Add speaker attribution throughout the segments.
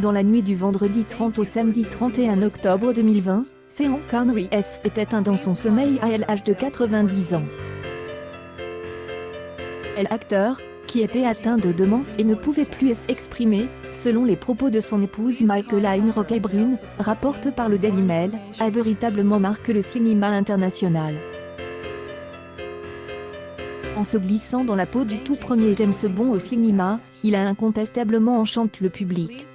Speaker 1: Dans la nuit du vendredi 30 au samedi 31 octobre 2020, Sean Connery est éteint dans son sommeil à l'âge de 90 ans. L'acteur, qui était atteint de démence et ne pouvait plus s'exprimer, selon les propos de son épouse Michaela Roquet-Brune, rapporte par le Daily Mail, a véritablement marqué le cinéma international. En se glissant dans la peau du tout premier James Bond au cinéma, il a incontestablement enchanté le public.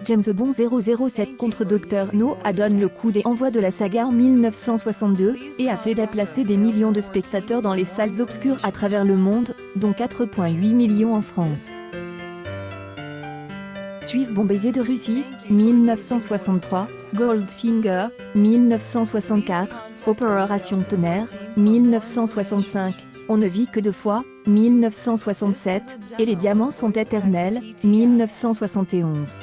Speaker 1: James Bond 007 contre Dr. No donne le coup d'envoi de la saga en 1962, et a fait déplacer des millions de spectateurs dans les salles obscures à travers le monde, dont 4,8 millions en France. Suivent Bon baiser de Russie, 1963, Goldfinger, 1964, Opération Tonnerre, 1965, On ne vit que deux fois, 1967, et Les diamants sont éternels, 1971.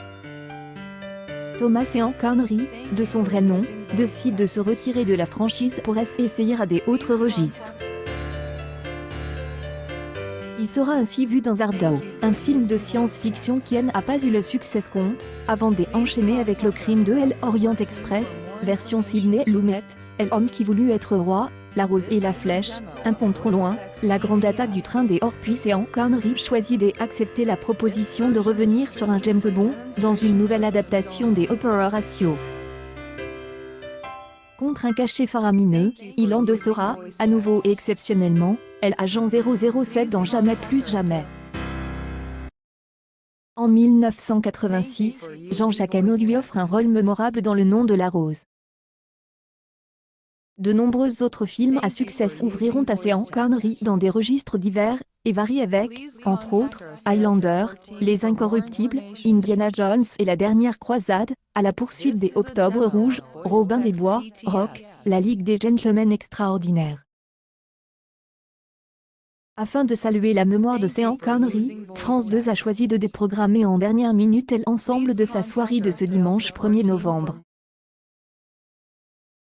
Speaker 1: Thomas Sean Connery, de son vrai nom, décide de se retirer de la franchise pour essayer à des autres registres. Il sera ainsi vu dans Ardo, un film de science-fiction qui n'a pas eu le succès escompté, avant d'enchaîner avec Le crime de l'Orient Express, version Sidney Lumet, L'homme qui voulut être roi, La rose et la flèche, Un pont trop loin, La grande attaque du train des Orpuis. Sean Connery choisit d'accepter la proposition de revenir sur un James Bond, dans une nouvelle adaptation des Opérations. Contre un cachet faramineux, il endossera, à nouveau et exceptionnellement, l'agent 007 dans Jamais plus jamais. En 1986, Jean-Jacques Hano lui offre un rôle mémorable dans Le nom de la rose. De nombreux autres films à succès ouvriront à Sean Connery dans des registres divers, et varient avec, entre autres, Highlander, Les Incorruptibles, Indiana Jones et La Dernière Croisade, À la poursuite des Octobre Rouges, Robin des Bois, Rock, La Ligue des Gentlemen Extraordinaires. Afin de saluer la mémoire de Sean Connery, France 2 a choisi de déprogrammer en dernière minute l'ensemble de sa soirée de ce dimanche 1er novembre.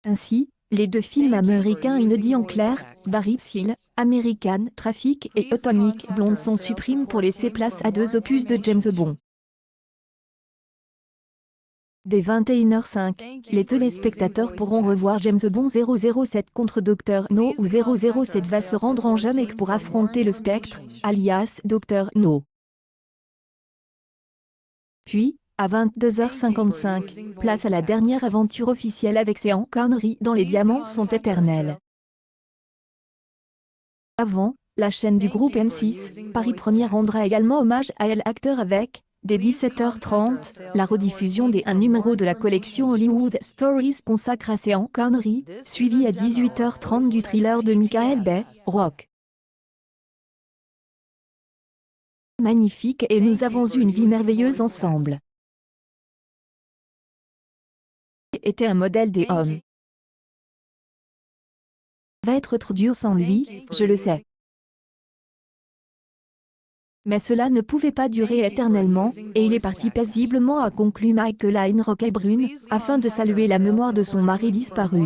Speaker 1: Ainsi, les deux films américains inédits en clair, Barry Seal, American Traffic et Atomic Blonde sont supprimés pour laisser place à deux opus de James Bond. Dès 21h05, les téléspectateurs pourront revoir James Bond 007 contre Dr. No ou 007 va se rendre en Jamaïque pour affronter le Spectre, alias Dr. No. Puis, à 22h55, place à la dernière aventure officielle avec Sean Connery dans Les diamants sont éternels. Avant, la chaîne du groupe M6, Paris Première rendra également hommage à l'acteur avec, dès 17h30, la rediffusion des un numéro de la collection Hollywood Stories consacre à Sean Connery, suivi à 18h30 du thriller de Michael Bay, Rock. Magnifique, et nous avons eu une vie merveilleuse ensemble. Était un modèle des hommes. Va être trop dur sans lui, je le sais. Mais cela ne pouvait pas durer éternellement, et il est parti paisiblement, a conclu Michaela Roquet-Brune, afin de saluer la mémoire de son mari disparu.